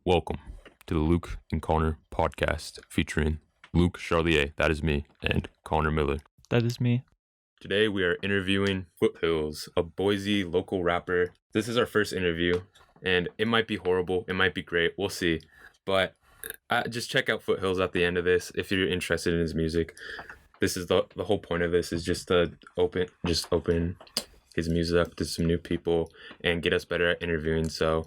Welcome to the Luke and Connor podcast featuring Luke Charlier, that is me, and Connor Miller. That is me. Today we are interviewing Futhills, a Boise local rapper. This is our first interview, and it might be horrible, it might be great, we'll see. But just check out Futhills at the end of this if you're interested in his music. This is the whole point of this is just to open his music up to some new people and get us better at interviewing. So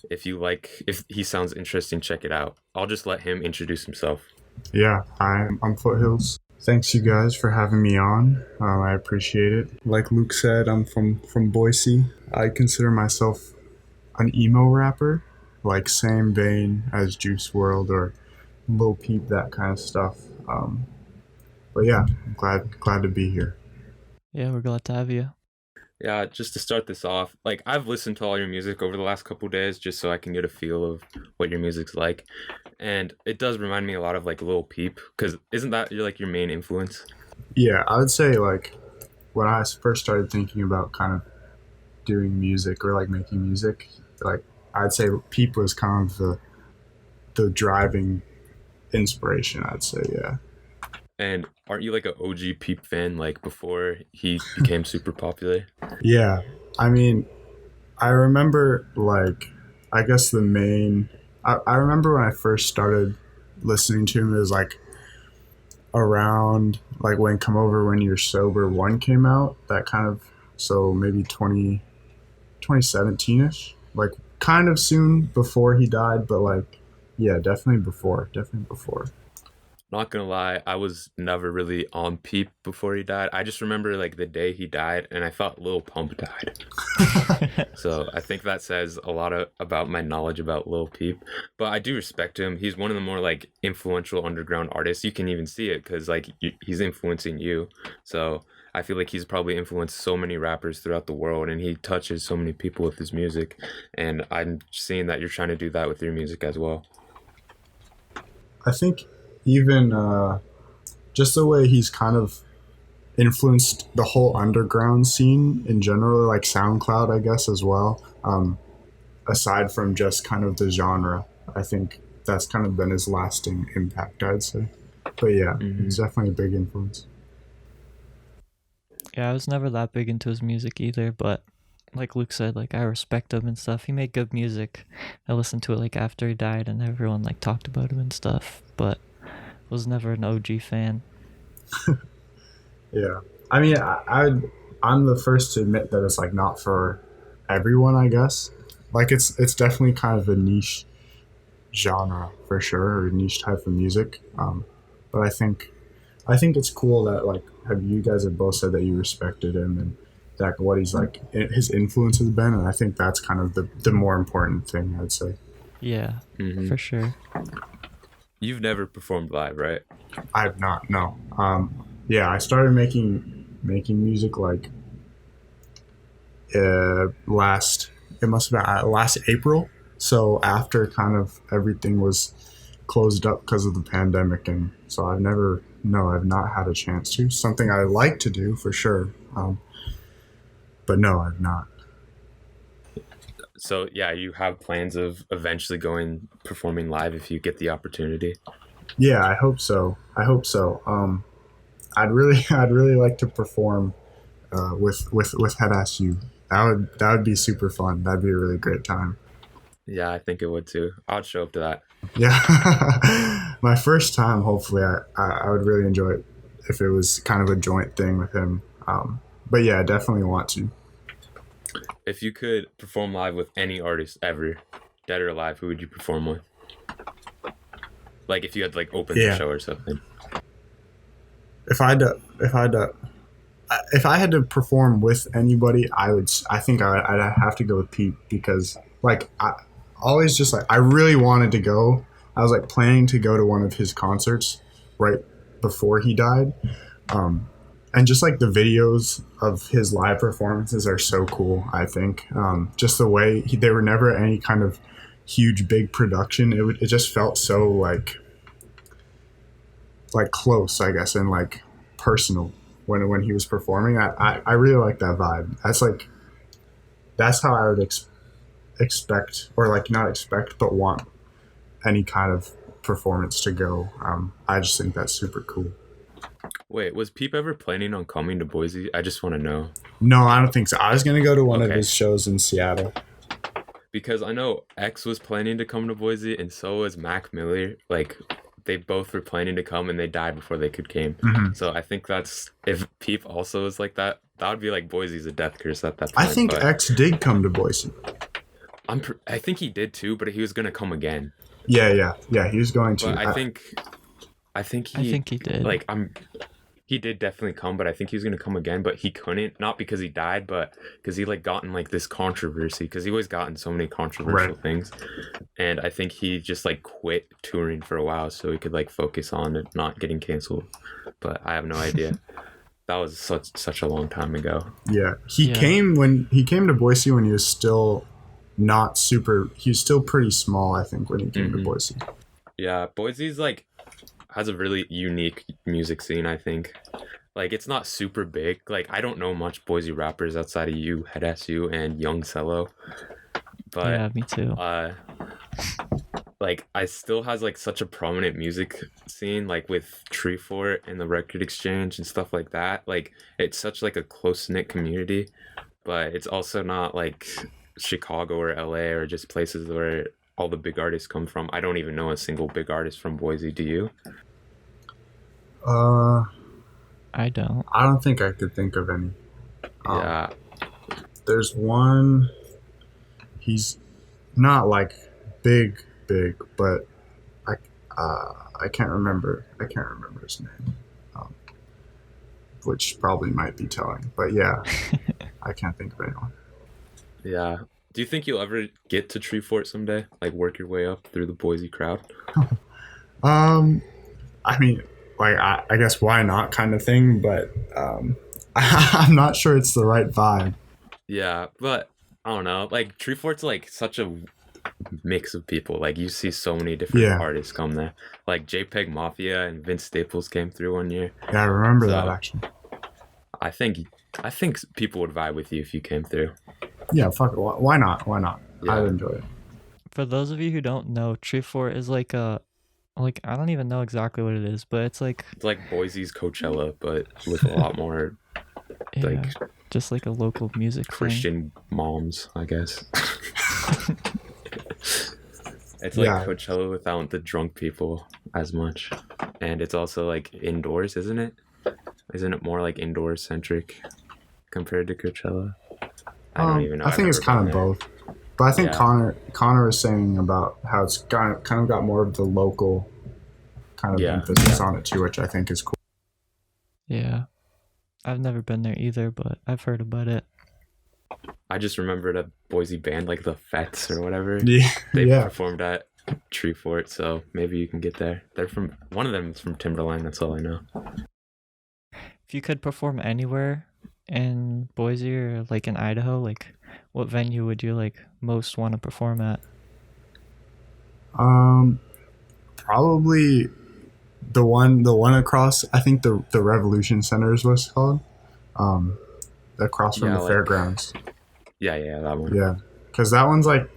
if he sounds interesting, check it out. I'll just let him introduce himself. Yeah, I'm Futhills. Thanks you guys for having me on. I appreciate it. Like Luke said, I'm from Boise. I consider myself an emo rapper, like same vein as Juice WRLD or Lil Peep, that kind of stuff. But yeah, I'm glad to be here. Yeah, we're glad to have you. Yeah, just to start this off, I've listened to all your music over the last couple of days just so I can get a feel of what your music's like. And it does remind me a lot of Lil Peep, because isn't that your main influence? Yeah, I would say when I first started thinking about kind of doing music or making music, I'd say Peep was kind of the driving inspiration, I'd say, yeah. And aren't you an OG Peep fan before he became super popular? Yeah, I mean, I remember I guess the main I remember when I first started listening to him, it was around when Come Over When You're Sober 1 came out, that kind of, so maybe 2017ish, kind of soon before he died, but yeah, definitely before. Not gonna lie, I was never really on Peep before he died. I just remember the day he died, and I thought Lil Pump died. So I think that says a lot about my knowledge about Lil Peep. But I do respect him. He's one of the more influential underground artists. You can even see it because he's influencing you. So I feel he's probably influenced so many rappers throughout the world, and he touches so many people with his music. And I'm seeing that you're trying to do that with your music as well. I think even just the way he's kind of influenced the whole underground scene in general, SoundCloud, I guess, as well. Aside from just kind of the genre, I think that's kind of been his lasting impact, I'd say. But yeah, He's definitely a big influence. Yeah, I was never that big into his music either, but like Luke said, I respect him and stuff. He made good music. I listened to it after he died, and everyone talked about him and stuff, but was never an OG fan. Yeah, I mean, I'm the first to admit that it's not for everyone, I guess. It's definitely kind of a niche genre for sure, or a niche type of music. But I think it's cool that you guys have both said that you respected him and that what he's his influence has been, and I think that's kind of the more important thing, I'd say. Yeah, for sure. You've never performed live, right? I have not, no. Yeah, I started making music last April. So after kind of everything was closed up because of the pandemic, and so I've not had a chance to. Something I like to do for sure, but no, I've not. So yeah, you have plans of eventually performing live if you get the opportunity? Yeah, I hope so. I'd really like to perform with Head Ass You. That would be super fun. That'd be a really great time. Yeah, I think it would too. I'd show up to that. Yeah, my first time. Hopefully, I would really enjoy it if it was kind of a joint thing with him. But yeah, I definitely want to. If you could perform live with any artist ever, dead or alive, who would you perform with? If you had opened the show or something. If I had to perform with anybody, I think I'd have to go with Pete, because I always just I really wanted to go. I was planning to go to one of his concerts right before he died. And just the videos of his live performances are so cool, I think. Just the way they were never any kind of huge, big production. It just felt so close, I guess, and personal when he was performing. I really like that vibe. That's how I would expect, or not expect, but want any kind of performance to go. I just think that's super cool. Wait, was Peep ever planning on coming to Boise? I just want to know. No, I don't think so. I was gonna go to one of Okay. his shows in Seattle. Because I know X was planning to come to Boise, and so was Mac Miller. Like, they both were planning to come, and they died before they could came. Mhm. So I think that's, if Peep also is like that, that would be like Boise's a death curse at that point. I think but X did come to Boise. I think he did too, but he was gonna come again. Yeah. He was going to. But I think he did. like he did definitely come, but I think he was gonna come again, but he couldn't, not because he died, but because he like got in like this controversy, because he always got in so many controversial things, and I think he just like quit touring for a while so he could like focus on it not getting canceled. But I have no idea. That was such a long time ago. Yeah, he came to Boise when he was still not super. He was still pretty small, I think, when he came to Boise. Yeah, Boise's like has a really unique music scene, I think. Like, it's not super big. Like, I don't know much Boise rappers outside of you, Head SU, and Young Cello. But yeah, me too. Like, I still has like such a prominent music scene, like with Tree Fort and the Record Exchange and stuff like that. Like, it's such like a close-knit community, but it's also not like Chicago or LA or just places where all the big artists come from. I don't even know a single big artist from Boise. Do you? I don't. I don't think I could think of any. Yeah. There's one. He's not like big, but I can't remember. I can't remember his name, which probably might be telling. But yeah, I can't think of anyone. Yeah. Do you think you'll ever get to Tree Fort someday? Like, work your way up through the Boise crowd? I mean, like, I guess why not kind of thing, but I'm not sure it's the right vibe. Yeah, but I don't know. Like, Tree Fort's like such a mix of people. Like, you see so many different artists come there. Like, JPEG Mafia and Vince Staples came through one year. Yeah, I remember that actually. I think people would vibe with you if you came through. Yeah, fuck it. Why not? Why not? Yeah. I would enjoy it. For those of you who don't know, Tree Fort is like a, like, I don't even know exactly what it is, but it's like Boise's Coachella, but with a lot more like just like a local music Christian moms, I guess. It's like Coachella without the drunk people as much, and it's also like indoors, isn't it? Isn't it more like indoor centric compared to Coachella? I don't even know. I think it's kind of both. But I think Connor was saying about how it's kind of got more of the local kind of emphasis on it too, which I think is cool. Yeah. I've never been there either, but I've heard about it. I just remembered a Boise band, like the Fets or whatever. Yeah. They performed at Tree Fort, so maybe you can get there. One of them is from Timberline, that's all I know. If you could perform anywhere in Boise or like in Idaho, like what venue would you like most want to perform at? Probably the one across, I think the Revolution Center is what's called. Across from the fairgrounds. Yeah, that one. Yeah, because that one's like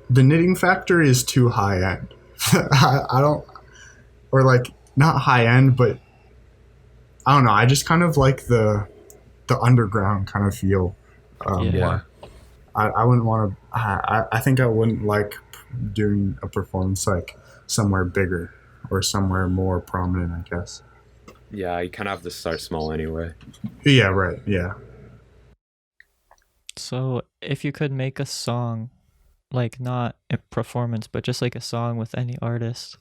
the Knitting Factory is too high end. I don't, or like not high end, but I don't know. I just kind of like the underground kind of feel. More. I wouldn't want to. I think I wouldn't like doing a performance like somewhere bigger or somewhere more prominent, I guess. Yeah, you kind of have to start small anyway. Yeah, right. Yeah. So if you could make a song, like not a performance, but just like a song with any artist,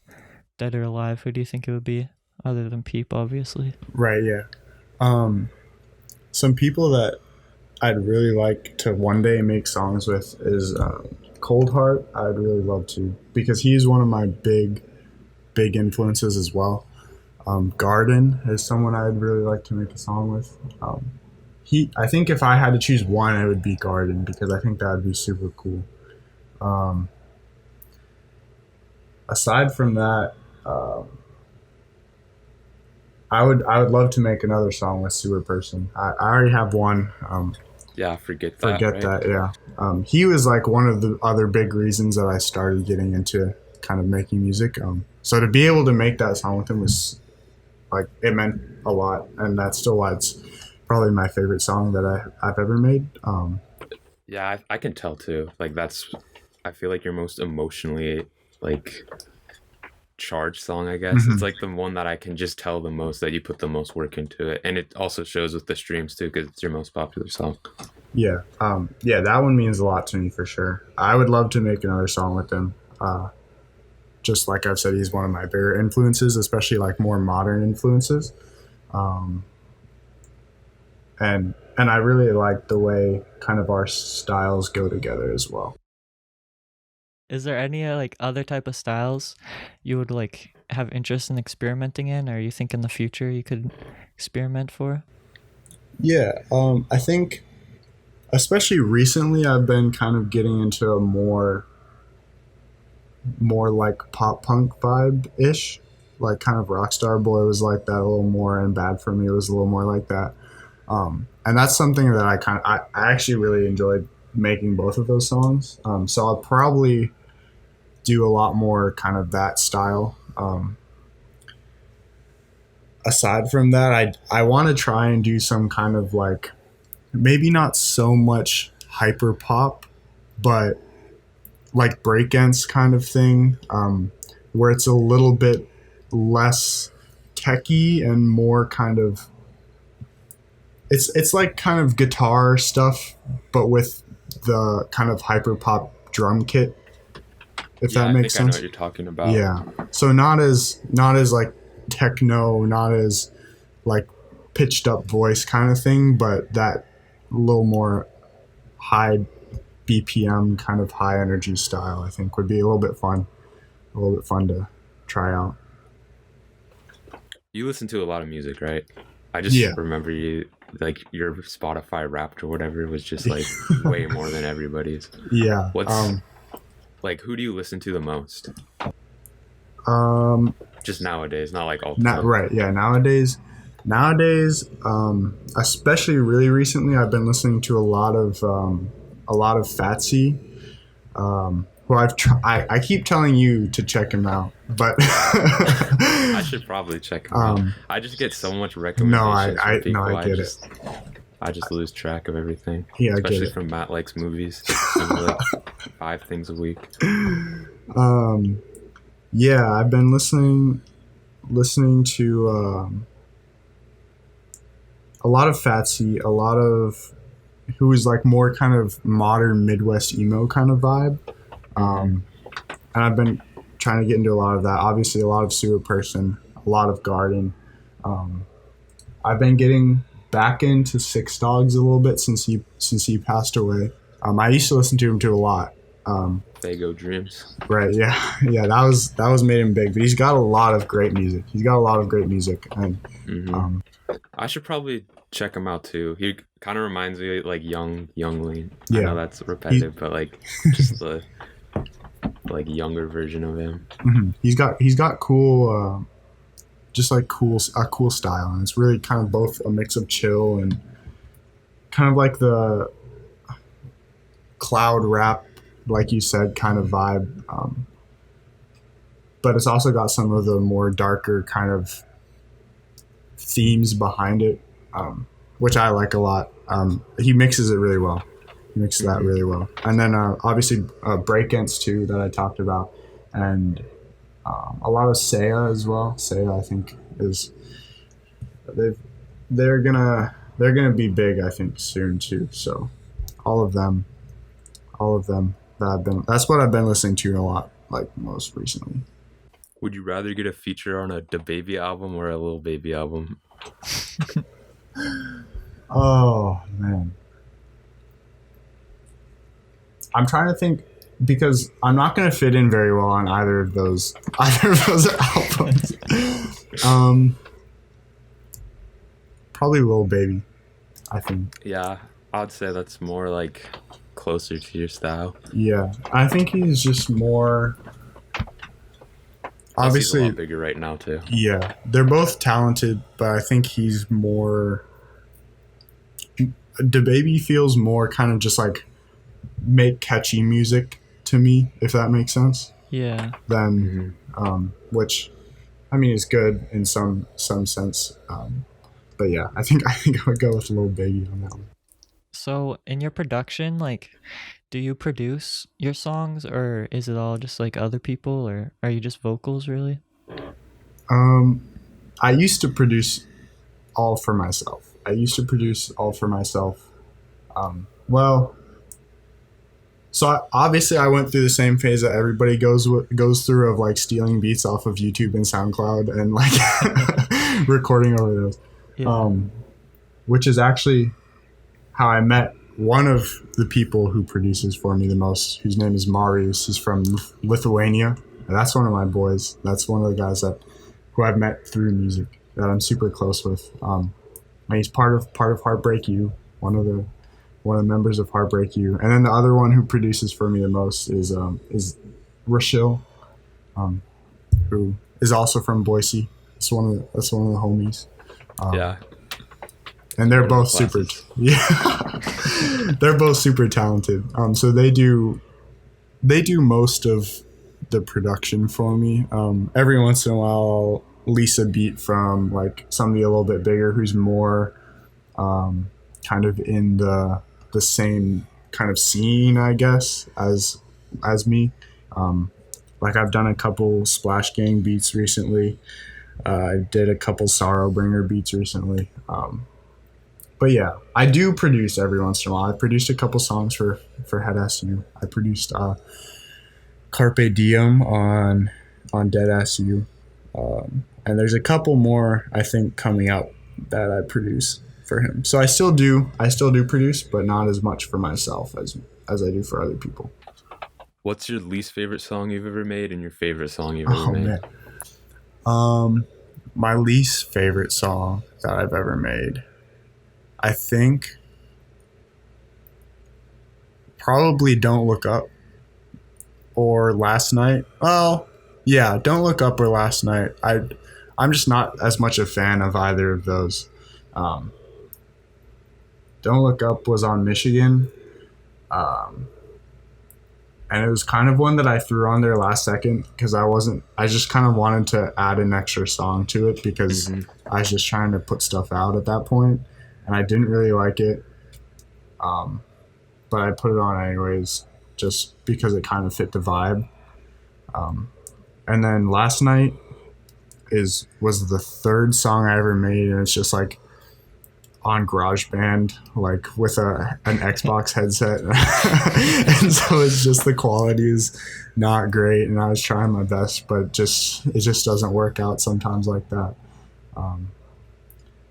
dead or alive, who do you think it would be? Other than Peep, obviously. Right, yeah. Some people that I'd really like to one day make songs with is Cold Heart. I'd really love to, because he's one of my big influences as well. Garden is someone I'd really like to make a song with. I think if I had to choose one, it would be Garden, because I think that would be super cool. Aside from that, I would love to make another song with Sewer Person. I already have one. Forget that. Yeah. He was like one of the other big reasons that I started getting into kind of making music. So to be able to make that song with him was like, it meant a lot, and that's still why it's probably my favorite song that I've ever made. Yeah, I can tell too. Like I feel like your most emotionally like charged song, I guess. It's like the one that I can just tell the most that you put the most work into it, and it also shows with the streams too because it's your most popular song. Yeah, yeah, that one means a lot to me for sure. I would love to make another song with him. Just like I've said, he's one of my bigger influences, especially like more modern influences. And I really like the way kind of our styles go together as well. Is there any like other type of styles you would like have interest in experimenting in, or you think in the future you could experiment for? Yeah, I think especially recently I've been kind of getting into a more like pop punk vibe ish, like kind of Rockstar Boy was like that a little more, and Bad for Me was a little more like that. And that's something that I actually really enjoyed making both of those songs. So I'll probably do a lot more kind of that style. Aside from that, I want to try and do some kind of like, maybe not so much hyper pop, but like breakdance kind of thing, where it's a little bit less techy and more kind of, it's like kind of guitar stuff, but with the kind of hyper pop drum kit, if that makes sense. I know what you're talking about. Yeah. So not as like techno, not as like pitched up voice kind of thing, but that little more high BPM kind of high energy style, I think would be a little bit fun to try out. You listen to a lot of music, right? I just remember you, like your Spotify Wrapped or whatever was just like way more than everybody's. Yeah. What's like, who do you listen to the most? Just nowadays, not like all the time. Right. Yeah. Nowadays, especially really recently, I've been listening to a lot of Fatsy, who I keep telling you to check him out, but I should probably check him out. I just get so much recommendations from people. I get it. I just lose track of everything. Yeah, especially from Matt Likes Movies. Like 5 things a week. Yeah, I've been listening to a lot of Fatsy, a lot of who is like more kind of modern Midwest emo kind of vibe. And I've been trying to get into a lot of that. Obviously, a lot of Sewer Person, a lot of Garden. I've been getting back into Six Dogs a little bit since he passed away. I used to listen to him a lot. Fago Dreams. Right. Yeah. Yeah. That was made him big, but he's got a lot of great music. And I should probably check him out too. He kind of reminds me like Youngling. Yeah. I know that's repetitive, but like just the like younger version of him. Mm-hmm. He's got cool, just like a cool style, and it's really kind of both a mix of chill and kind of like the cloud rap, like you said, kind of vibe. But it's also got some of the more darker kind of themes behind it, which I like a lot. He mixes it really well. He mixes that really well. And then obviously breakdance too that I talked about, and a lot of Saya as well. Saya, I think, is they're gonna be big, I think, soon too. So all of them that's what I've been listening to a lot, like most recently. Would you rather get a feature on a DaBaby album or a Lil Baby album? Oh man, I'm trying to think, because I'm not going to fit in very well on either of those albums. Probably Lil Baby, I think. Yeah, I'd say that's more like closer to your style. Yeah, I think he's just more. Plus Obviously, he's a lot bigger right now too. Yeah, they're both talented, but I think he's more. DaBaby feels more kind of just like make catchy music to me, if that makes sense. Yeah. then which I mean is good in some sense. But yeah, I think I would go with Lil Biggie on that one. So in your production, like, do you produce your songs, or is it all just like other people, or are you just vocals really? I used to produce all for myself. I used to produce all for myself. Well, so obviously I went through the same phase that everybody goes through of like stealing beats off of YouTube and SoundCloud and like recording over those, Yeah. which is actually how I met one of the people who produces for me the most, whose name is Marius. He's from Lithuania. And that's one of my boys. That's one of the guys who I've met through music that I'm super close with. And he's part of Heartbreak You, one of the members of Heartbreak You. And then the other one who produces for me the most is Rachel, who is also from Boise. That's one of the homies. Yeah. And they're both super. Yeah, they're both super talented. So they do most of the production for me. Every once in a while, I'll lease a beat from like somebody a little bit bigger who's more kind of in the same kind of scene, I guess, as me. Like I've done a couple Splash Gang beats recently. I did a couple Sorrowbringer beats recently. But yeah, I do produce every once in a while. I produced a couple songs for Head SU. I produced Carpe Diem on Dead SU. And there's a couple more I think coming out that I produce for him. So I still do produce, but not as much for myself as I do for other people. What's your least favorite song you've ever made and your favorite song you've ever made? Man. My least favorite song that I've ever made, I think probably Don't Look Up or Last Night. Well, yeah, Don't Look Up or Last Night. I'm just not as much a fan of either of those. Don't Look Up was on Michigan. And it was kind of one that I threw on there last second because I just kind of wanted to add an extra song to it because I was just trying to put stuff out at that point and I didn't really like it. But I put it on anyways just because it kind of fit the vibe. And then Last Night was the third song I ever made, and it's just like on GarageBand, like with an Xbox headset. And so it's just the quality is not great, and I was trying my best, but it just doesn't work out sometimes like that.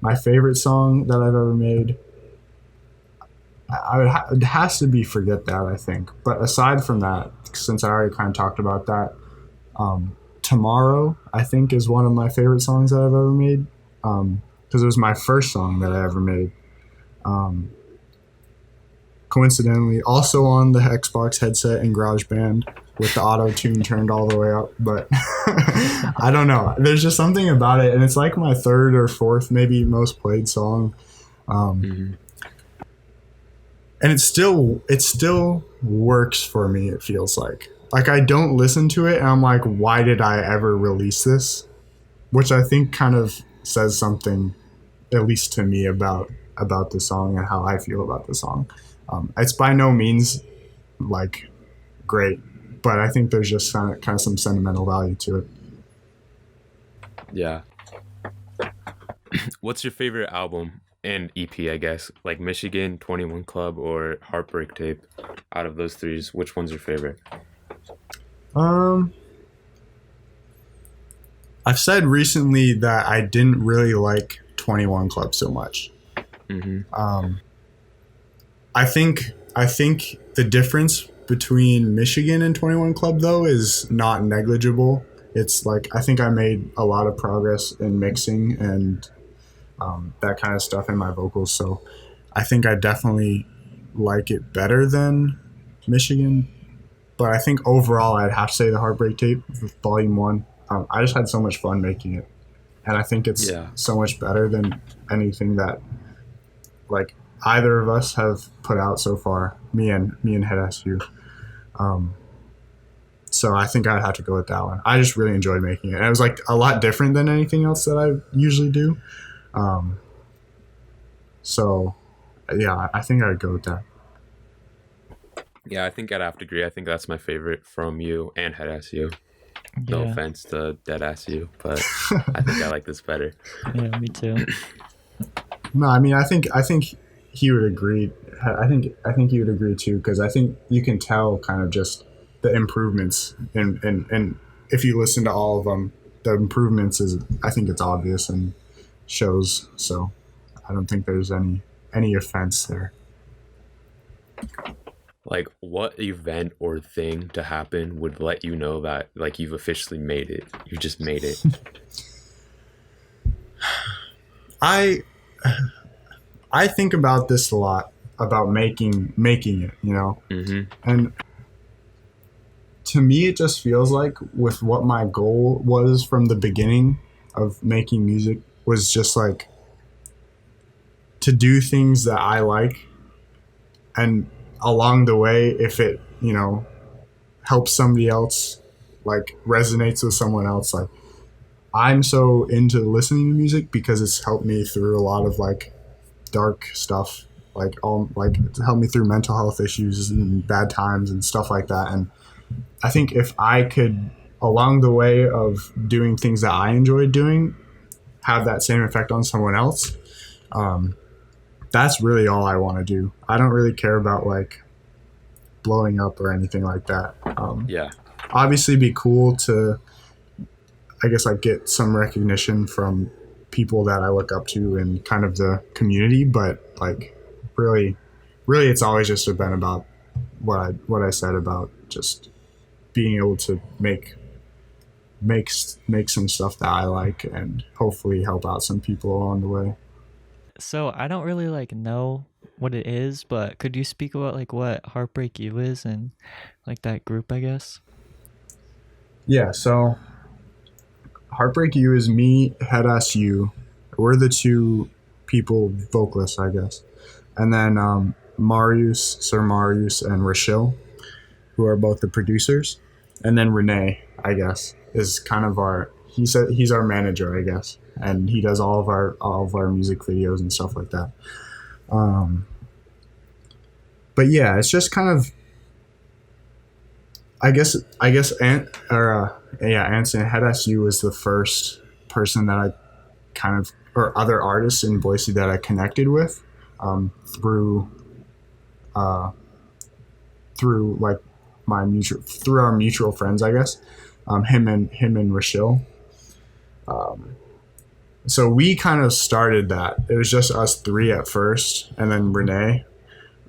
My favorite song that I've ever made, it has to be Forget That, I think. But aside from that, since I already kind of talked about that, Tomorrow, I think, is one of my favorite songs that I've ever made. Because it was my first song that I ever made. Coincidentally, also on the Xbox headset and GarageBand with the auto tune turned all the way up. But I don't know. There's just something about it, and it's like my third or fourth, maybe most played song. And it still works for me. It feels like I don't listen to it, and I'm like, why did I ever release this? Which I think kind of says something, at least to me, about the song and how I feel about the song. It's by no means like great, but I think there's just kind of some sentimental value to it. Yeah. What's your favorite album and EP, I guess? Like Michigan, 21 Club, or Heartbreak Tape? Out of those three, which one's your favorite? I've said recently that I didn't really like 21 Club so much. I think the difference between Michigan and 21 Club, though, is not negligible. It's like I think I made a lot of progress in mixing and that kind of stuff in my vocals. So I think I definitely like it better than Michigan. But I think overall I'd have to say the Heartbreak Tape, Volume 1. I just had so much fun making it. And I think it's so much better than anything that like either of us have put out so far, me and Head SU. So I think I'd have to go with that one. I just really enjoyed making it. And it was like a lot different than anything else that I usually do. So yeah, I think I'd go with that. Yeah, I think I'd have to agree. I think that's my favorite from you and Head Ass You. No Yeah. offense to Dead Ass You, but I think I like this better. Yeah, me too. No, I mean, I think he would agree. I think he would agree too, because I think you can tell kind of just the improvements, and if you listen to all of them, the improvements I think it's obvious and shows. So I don't think there's any offense there. Like, what event or thing to happen would let you know that, like, you've officially made it? You just made it. I think about this a lot, about making it, you know. Mm-hmm. And to me, it just feels like with what my goal was from the beginning of making music was just like to do things that I like, and along the way, if it, you know, helps somebody else, like resonates with someone else, like I'm so into listening to music because it's helped me through a lot of like dark stuff, like it's helped me through mental health issues and bad times and stuff like that. And I think if I could, along the way of doing things that I enjoyed doing, have that same effect on someone else, that's really all I want to do. I don't really care about like blowing up or anything like that. Yeah. Obviously, be cool to, I guess, like get some recognition from people that I look up to in kind of the community, but like really, it's always just been about what I said about just being able to make some stuff that I like and hopefully help out some people along the way. So I don't really like know what it is, but could you speak about like what Heartbreak You is and like that group, I guess? Yeah, so Heartbreak You is me, Head Ass You. We're the two people, vocalists, I guess. And then Sir Marius, and Rochelle, who are both the producers. And then Renee, I guess, is kind of he's our manager, I guess. And he does all of our music videos and stuff like that. But yeah, it's just kind of, I guess Anson Head Ass You was the first person that I kind of, or other artists in Boise that I connected with through like through our mutual friends, I guess. Him and Rochelle. So we kind of started that. It was just us three at first, and then Renee,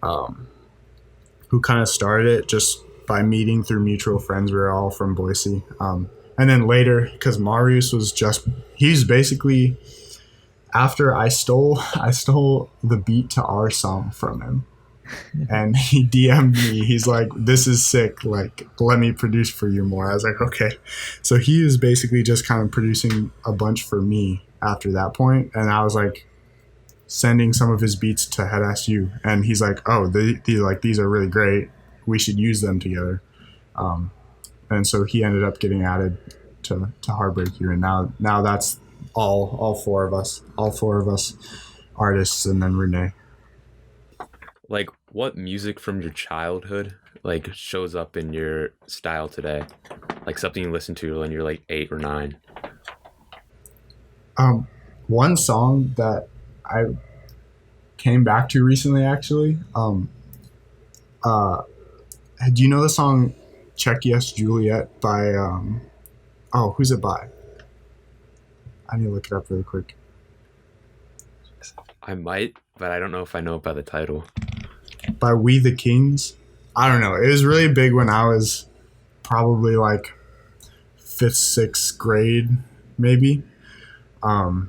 who kind of started it just by meeting through mutual friends. We were all from Boise. And then later, because Marius he's basically, after I stole the beat to our song from him. And he DM'd me. He's like, "This is sick. Like, let me produce for you more." I was like, "Okay." So he was basically just kind of producing a bunch for me after that point, and I was like sending some of his beats to Head Ass You, and he's like, "Oh, these are really great. We should use them together." And so he ended up getting added to Heartbreak You, and now that's all four of us artists, and then Renee. Like, what music from your childhood like shows up in your style today? Like something you listen to when you're like 8 or 9? One song that I came back to recently, actually. Do you know the song "Check Yes Juliet" by who's it by? I need to look it up really quick. I might, but I don't know if I know it by the title. By We the Kings. I don't know. It was really big when I was probably like 5th, 6th grade, maybe. And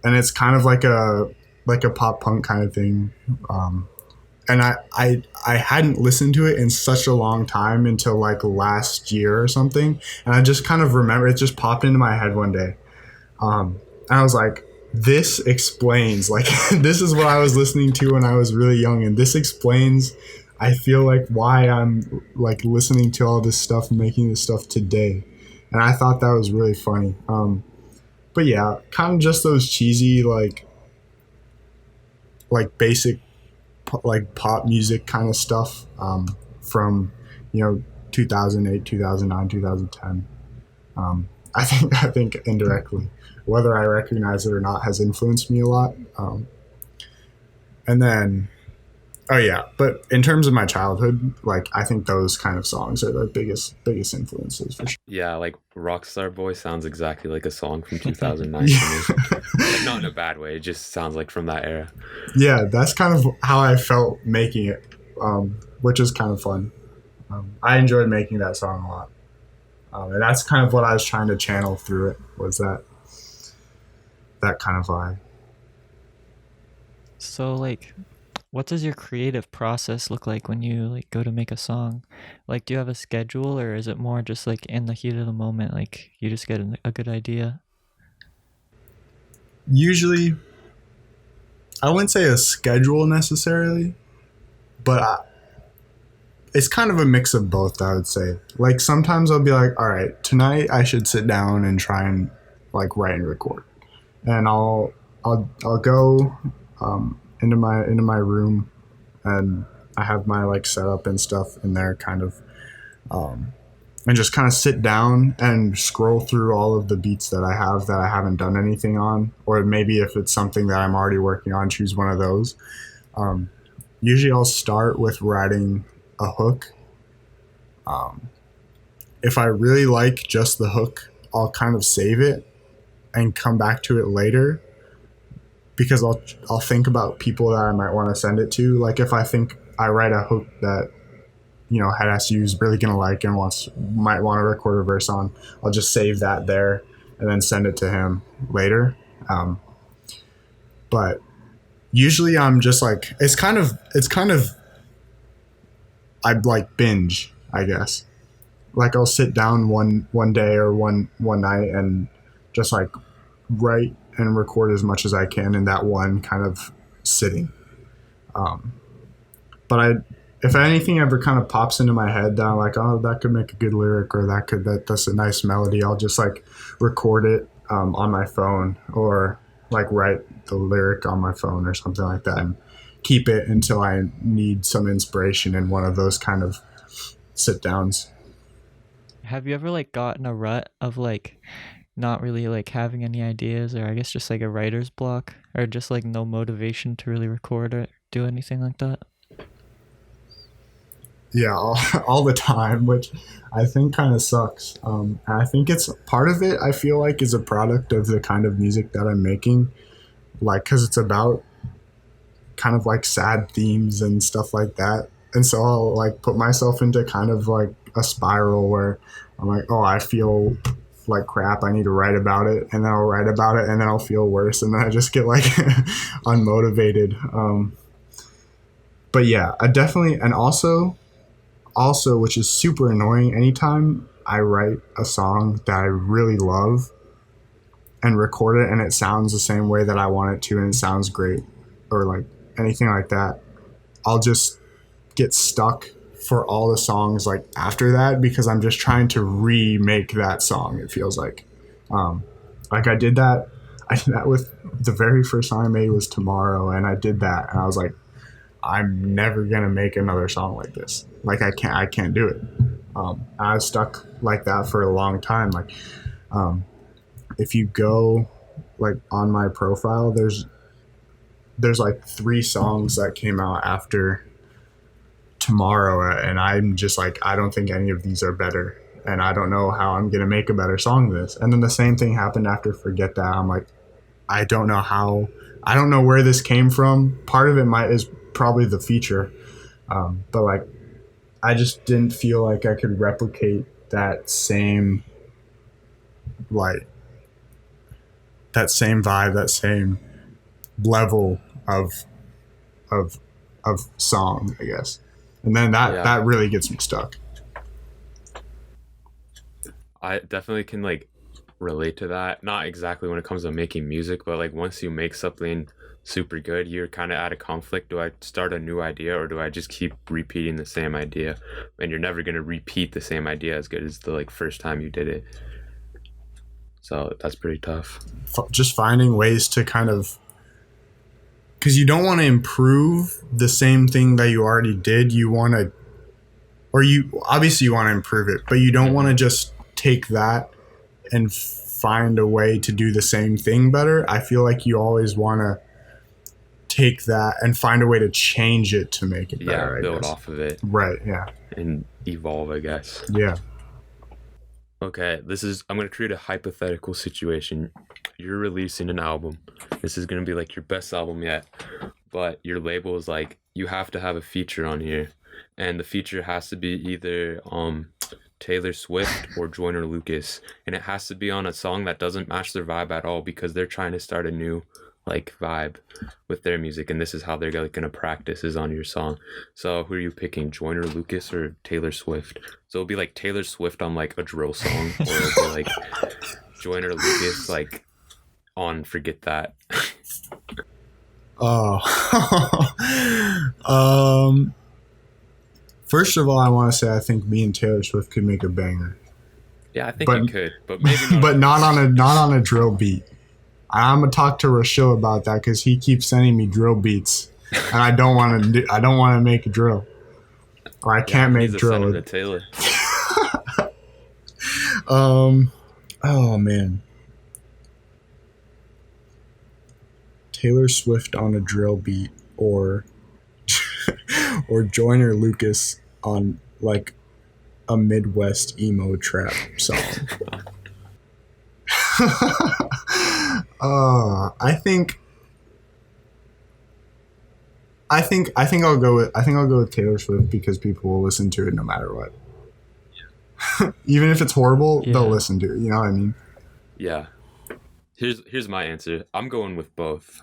it's kind of like a pop punk kind of thing. And I hadn't listened to it in such a long time until like last year or something. And I just kind of remember, it just popped into my head one day. And I was like, this explains, like, this is what I was listening to when I was really young, and this explains I feel like why I'm like listening to all this stuff and making this stuff today, and I thought that was really funny. But yeah, kind of just those cheesy like basic like pop music kind of stuff from you know 2008, 2009, 2010. I think indirectly, whether I recognize it or not, has influenced me a lot. And then oh yeah, but in terms of my childhood, like I think those kind of songs are the biggest influences for sure. Yeah, like Rockstar Boy sounds exactly like a song from 2009 to me. Yeah. Like not in a bad way, it just sounds like from that era. Yeah, that's kind of how I felt making it, which is kind of fun. I enjoyed making that song a lot, and that's kind of what I was trying to channel through it. Was that kind of vibe? So like, what does your creative process look like when you like go to make a song? Like, do you have a schedule, or is it more just like in the heat of the moment, like you just get a good idea? Usually, I wouldn't say a schedule necessarily, but it's kind of a mix of both. I would say. Like sometimes I'll be like, all right, tonight I should sit down and try and like write and record, and I'll go into my room, and I have my like setup and stuff in there, kind of, um, and just kind of sit down and scroll through all of the beats that I have that I haven't done anything on, or maybe if it's something that I'm already working on, choose one of those. Um, Usually, I'll start with writing a hook. Um, if I really like just the hook, I'll kind of save it and come back to it later because I'll think about people that I might want to send it to. Like if I think I write a hook that Head SU is really gonna like and might want to record a verse on, I'll just save that there and then send it to him later. But usually I'm just like it's kind of I'd like binge, I guess. Like I'll sit down one day or one night and just like write and record as much as I can in that one kind of sitting. Um, but if anything ever kind of pops into my head that I'm like, oh, that could make a good lyric, or that's a nice melody, I'll just like record it on my phone, or like write the lyric on my phone or something like that, and keep it until I need some inspiration in one of those kind of sit downs. Have you ever like gotten a rut of like not really like having any ideas, or I guess just like a writer's block, or just like no motivation to really record or do anything like that? Yeah, all the time, which I think kind of sucks. And I think it's part of it. I feel like is a product of the kind of music that I'm making, like because it's about kind of like sad themes and stuff like that. And so I'll like put myself into kind of like a spiral where I'm like, oh, I feel like crap. I need to write about it, and then I'll write about it, and then I'll feel worse, and then I just get like unmotivated. But yeah, I definitely, and also, which is super annoying, anytime I write a song that I really love and record it and it sounds the same way that I want it to and it sounds great, or like anything like that, I'll just get stuck for all the songs like after that because I'm just trying to remake that song, it feels um like I did that with the very first song I made was Tomorrow, and I did that and I was like, I'm never gonna make another song like this. Like I can't do it. I was stuck like that for a long time. Like, if you go like on my profile, there's like 3 songs that came out after Tomorrow, and I'm just like, I don't think any of these are better, and I don't know how I'm gonna make a better song than this. And then the same thing happened after Forget That. I'm like, I don't know how. I don't know where this came from. Part of it is probably the feature, but like I just didn't feel like I could replicate that same like that same vibe, that same level of of song, I guess. And then that Yeah, that really gets me stuck. I definitely can like relate to that. Not exactly when it comes to making music, but like once you make something super good, you're kind of at a conflict. Do I start a new idea, or do I just keep repeating the same idea? And you're never going to repeat the same idea as good as the like first time you did it. So that's pretty tough. Just finding ways to kind of, because you don't want to improve the same thing that you already did. You want to, or you obviously you want to improve it, but you don't want to just take that and find a way to do the same thing better. I feel like you always want to take that and find a way to change it to make it better. Yeah, build off of it. Right, yeah. And evolve, I guess. Yeah. Okay, I'm going to create a hypothetical situation. You're releasing an album. This is going to be like your best album yet. But your label is like, you have to have a feature on here. And the feature has to be either Taylor Swift or Joyner Lucas. And it has to be on a song that doesn't match their vibe at all, because they're trying to start a new like vibe with their music, and this is how they're like gonna practice is on your song. So who are you picking, Joyner Lucas or Taylor Swift? So it'll be like Taylor Swift on like a drill song, or it'll be like Joyner Lucas like on Forget That. First of all, I want to say I think me and Taylor Swift could make a banger. Yeah, I think you could, but maybe not. But not on a drill beat. I'm gonna talk to Rashil about that because he keeps sending me drill beats, and I don't want to make a drill, or I can't make drill. Send him to Taylor. Oh man, Taylor Swift on a drill beat, or Joyner Lucas on like a Midwest emo trap song. I think I'll go with Taylor Swift because people will listen to it no matter what. Yeah. Even if it's horrible, they'll listen to it. You know what I mean? Yeah. Here's my answer. I'm going with both.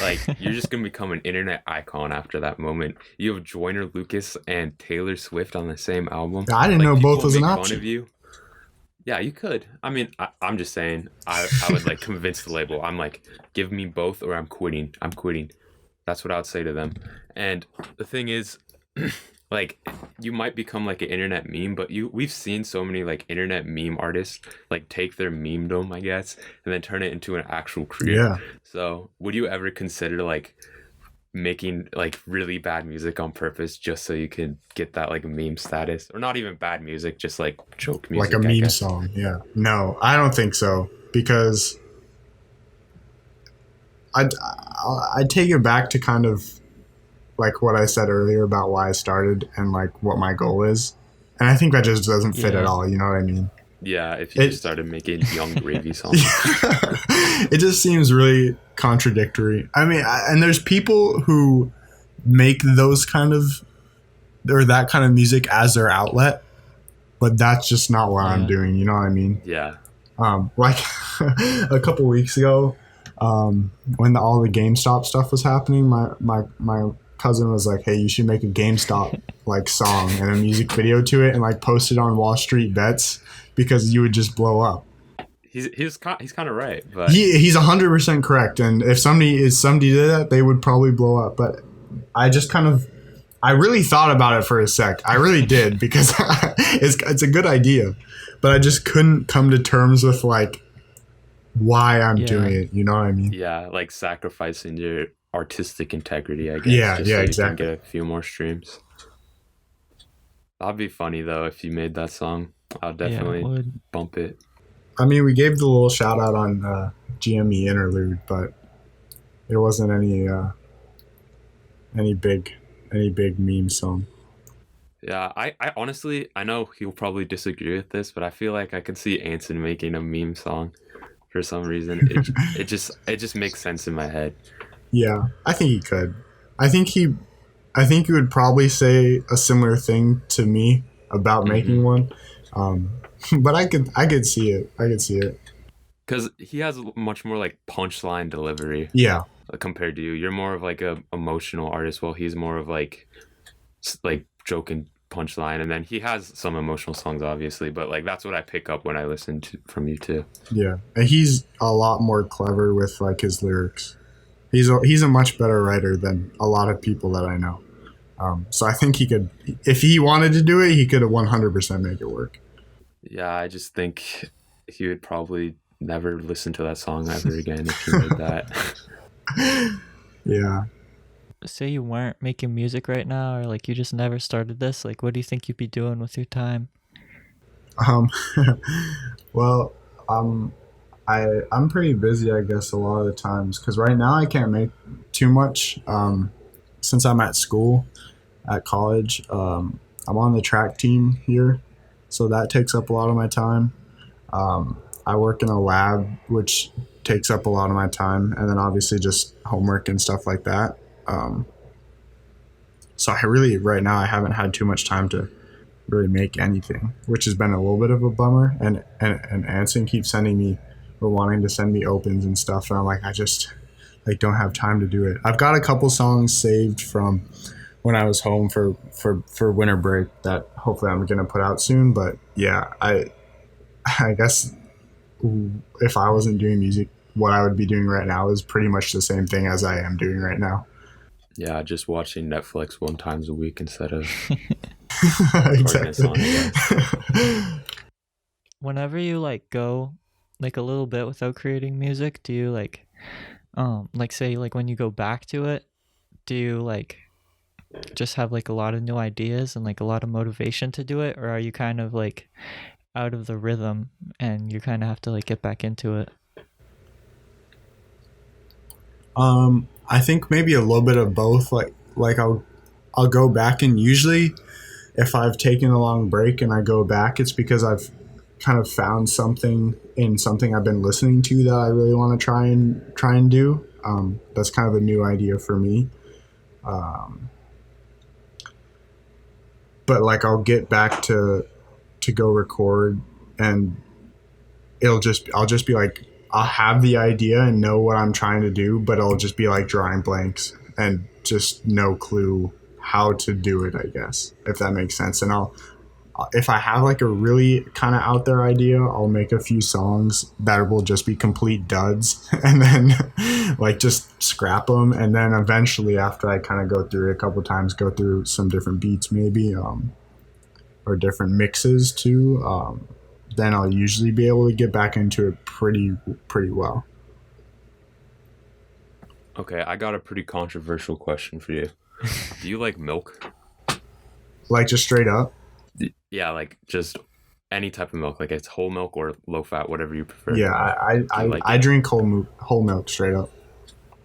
Like, you're just gonna become an internet icon after that moment. You have Joyner Lucas and Taylor Swift on the same album. I didn't know both was an option. Fun of you. Yeah, you could. I mean, I'm just saying, I would like convince the label. I'm like, give me both or I'm quitting. That's what I would say to them. And the thing is, like, you might become like an internet meme, but we've seen so many like internet meme artists like take their memedom, I guess, and then turn it into an actual career. Yeah. So would you ever consider like making like really bad music on purpose just so you can get that like meme status? Or not even bad music, just like joke music, like a meme song? Yeah. No, I don't think so, because I'd take it back to kind of like what I said earlier about why I started and like what my goal is, and I think that just doesn't fit at all. You know what I mean? Yeah, if you just started making Young Gravy songs. It just seems really contradictory. I mean, and there's people who make those kind of, or that kind of music as their outlet, but that's just not what I'm doing. You know what I mean? Yeah. Like a couple weeks ago, when all the GameStop stuff was happening, my cousin was like, "Hey, you should make a GameStop like song and a music video to it, and like post it on Wall Street Bets, because you would just blow up." He's kind of right, but he's 100% correct. And if somebody did that, they would probably blow up. But I really thought about it for a sec. I really did, because it's a good idea, but I just couldn't come to terms with like why I'm doing it. You know what I mean? Yeah, like sacrificing your artistic integrity, I guess. Yeah, just so exactly. You can get a few more streams. That'd be funny though if you made that song. I'll definitely bump it. I mean, we gave the little shout out on GME Interlude, but it wasn't any big meme song. Yeah, I honestly, I know he'll probably disagree with this, but I feel like I could see Anson making a meme song for some reason. It just makes sense in my head. Yeah, I think he could. I think he would probably say a similar thing to me about making one. But I could see it. Because he has much more like punchline delivery. Yeah. Compared to you, you're more of like a emotional artist, while he's more of like joking punchline, and then he has some emotional songs, obviously. But like that's what I pick up when I listen to from you too. Yeah, and he's a lot more clever with like his lyrics. He's a much better writer than a lot of people that I know. So I think he could, if he wanted to do it, he could 100% make it work. Yeah, I just think he would probably never listen to that song ever again if he made that. Yeah. Say you weren't making music right now, or like you just never started this, like what do you think you'd be doing with your time? Well, I'm pretty busy, I guess, a lot of the times because right now I can't make too much. Since I'm at school, at college, I'm on the track team here, so that takes up a lot of my time. I work in a lab, which takes up a lot of my time, and then obviously just homework and stuff like that. So I really, right now, I haven't had too much time to really make anything, which has been a little bit of a bummer. And Anson keeps sending me or wanting to send me opens and stuff, and I'm like, I just like don't have time to do it. I've got a couple songs saved from when I was home for winter break that hopefully I'm gonna put out soon. But yeah, I guess if I wasn't doing music, what I would be doing right now is pretty much the same thing as I am doing right now. Yeah, just watching Netflix 1 time a week instead of Exactly. Whenever you like go like a little bit without creating music, do you like say like when you go back to it, do you like just have like a lot of new ideas and like a lot of motivation to do it, or are you kind of like out of the rhythm and you kind of have to like get back into it? I think maybe a little bit of both. Like I'll go back, and usually if I've taken a long break and I go back, it's because I've kind of found something in something I've been listening to that I really want to try and do. That's kind of a new idea for me. But like I'll get back to go record, and I'll just be like, I'll have the idea and know what I'm trying to do, but I'll just be like drawing blanks and just no clue how to do it, I guess, if that makes sense. And if I have like a really kind of out there idea, I'll make a few songs that will just be complete duds and then like just scrap them. And then eventually, after I kind of go through it a couple times, go through some different beats maybe, or different mixes too, then I'll usually be able to get back into it pretty well. Okay, I got a pretty controversial question for you. Do you like milk? Like just straight up? Yeah, like just any type of milk, like it's whole milk or low fat, whatever you prefer. Yeah, I drink whole milk straight up.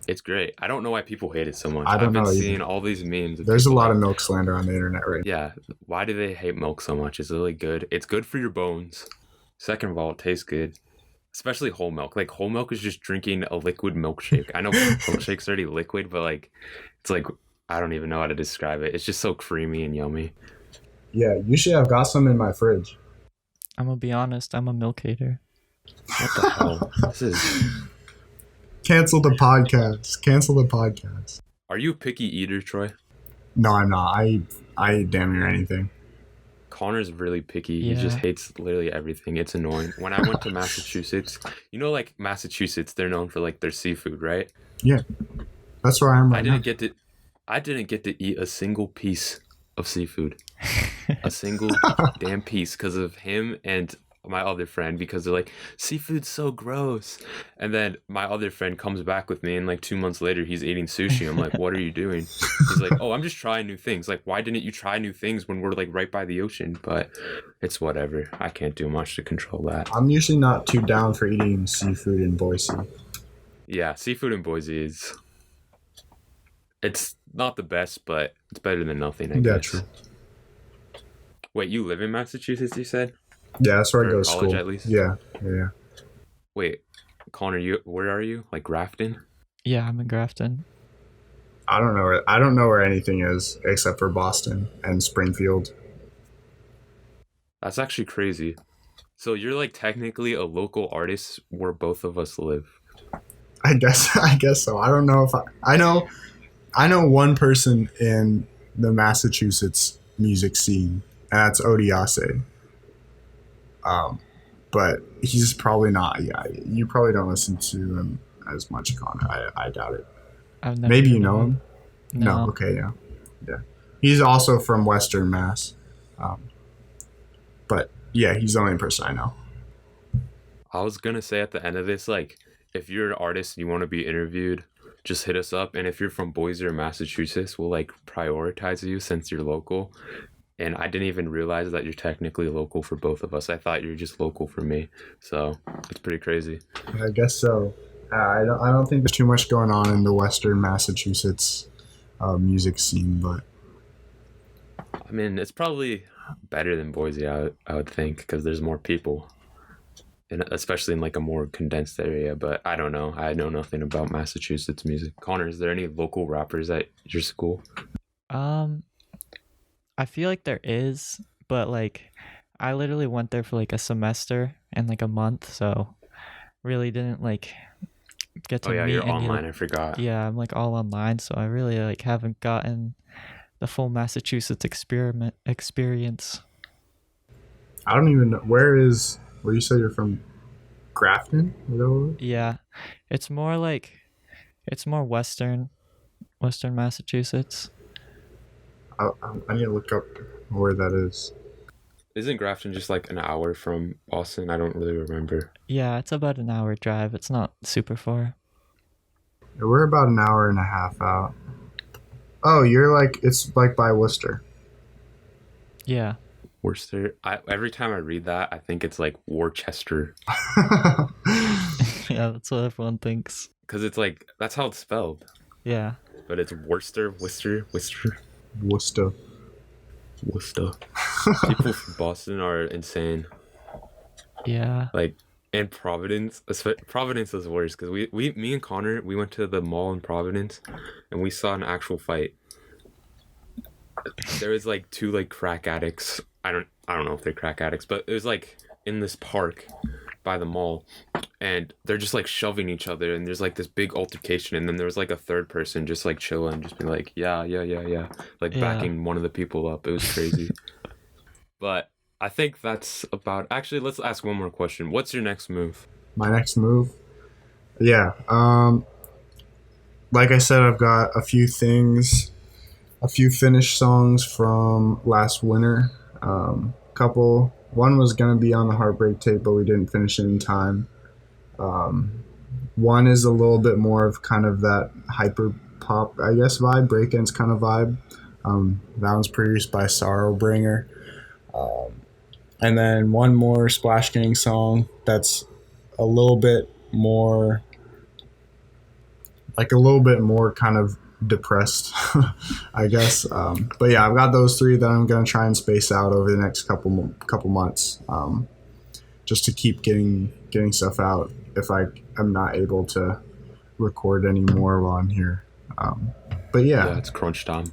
It's great. I don't know why people hate it so much. I don't I've been know either. seeing all these memes. There's a lot of milk slander on the internet right now. Yeah, why do they hate milk so much? It's really good. It's good for your bones. Second of all, it tastes good. Especially whole milk. Like whole milk is just drinking a liquid milkshake. I know milkshake's already liquid, but like it's like I don't even know how to describe it. It's just so creamy and yummy. Yeah, usually I've got some in my fridge. I'm gonna be honest, I'm a milk hater. What the hell? This is Cancel the podcast. Are you a picky eater, Troy? No, I'm not. I eat damn near anything. Connor's really picky. Yeah. He just hates literally everything. It's annoying. When I went to Massachusetts, you know, like Massachusetts, they're known for like their seafood, right? Yeah, that's where I am right now. I didn't get to eat a single piece of seafood, a single damn piece, because of him and my other friend, because they're like, seafood's so gross. And then my other friend comes back with me, and like 2 months later he's eating sushi. I'm like, what are you doing? He's like, oh, I'm just trying new things. Like, why didn't you try new things when we're like right by the ocean? But it's whatever. I can't do much to control that. I'm usually not too down for eating seafood in Boise. Yeah, seafood in Boise it's not the best, but it's better than nothing, I guess. Yeah, true. Wait, you live in Massachusetts, you said? Yeah, that's where I go to college, school. at least? Yeah. Wait, Connor, where are you? Like Grafton? Yeah, I'm in Grafton. I don't know where anything is except for Boston and Springfield. That's actually crazy. So you're like technically a local artist where both of us live. I guess so. I don't know if I know one person in the Massachusetts music scene, and that's Odiase. But he's probably not. Yeah, you probably don't listen to him as much, Connor. I doubt it. I've never Maybe you heard of know him. him. No. No. Okay. Yeah. Yeah. He's also from Western Mass. But yeah, he's the only person I know. I was gonna say at the end of this, like, if you're an artist and you want to be interviewed, just hit us up. And if you're from Boise or Massachusetts, we'll like prioritize you since you're local. And I didn't even realize that you're technically local for both of us. I thought you were just local for me. So it's pretty crazy. I guess so. I don't think there's too much going on in the Western Massachusetts music scene, but I mean, it's probably better than Boise, I would think, because there's more people. And especially in like a more condensed area, but I don't know. I know nothing about Massachusetts music. Connor, is there any local rappers at your school? I feel like there is, but like I literally went there for like a semester and like a month, so really didn't like get to Oh yeah, meet you're any online. I forgot. yeah, I'm like all online, so I really like haven't gotten the full Massachusetts experience. I don't even know where you say you're from. Grafton? Is that what it was? Yeah. It's more like it's more western Massachusetts. I need to look up where that is. Isn't Grafton just like an hour from Boston? I don't really remember. Yeah, it's about an hour drive. It's not super far. We're about an hour and a half out. Oh, it's like by Worcester. Yeah. Worcester. Every time I read that, I think it's like Worcester, Yeah, that's what everyone thinks. because it's like that's how it's spelled. Yeah. But it's Worcester. Worcester. People from Boston are insane. Yeah. Like, and Providence. Providence is worse because me and Connor, we went to the mall in Providence, and we saw an actual fight. There was like two like crack addicts. I don't know if they're crack addicts, but it was like in this park by the mall, and they're just like shoving each other, and there's like this big altercation, and then there was like a third person just like chilling, just being like yeah, like Yeah. backing one of the people up. It was crazy. But I think that's about. Actually, let's ask one more question. What's your next move? My next move? Yeah. Like I said, I've got a few finished songs from last winter. One was gonna be on the Heartbreak tape, but we didn't finish it in time. One is a little bit more of kind of that hyper pop, I guess, vibe, breakdance kind of vibe. That one's produced by Sorrowbringer. And then one more Splash Gang song that's a little bit more kind of depressed, I guess. But yeah, I've got those three that I'm gonna try and space out over the next couple months, just to keep getting stuff out if I am not able to record any more while I'm here. But yeah, it's crunch time.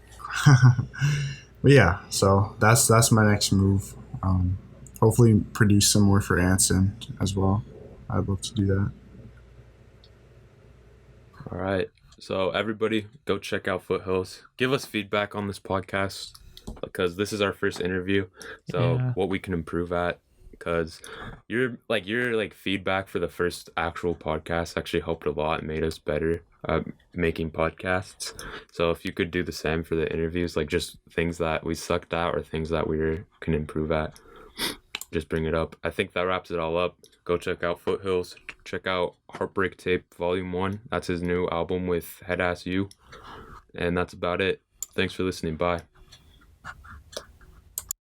but yeah, so that's my next move. Hopefully produce some more for Anson as well. I'd love to do that. All right. So everybody, go check out Futhills. Give us feedback on this podcast because this is our first interview. So Yeah. what we can improve at, because your feedback for the first actual podcast actually helped a lot and made us better making podcasts. So if you could do the same for the interviews, like just things that we sucked at or things that we can improve at, just bring it up. I think that wraps it all up. Go check out Futhills. Check out Heartbreak Tape Volume 1. That's his new album with Head Ass You. And that's about it. Thanks for listening. Bye.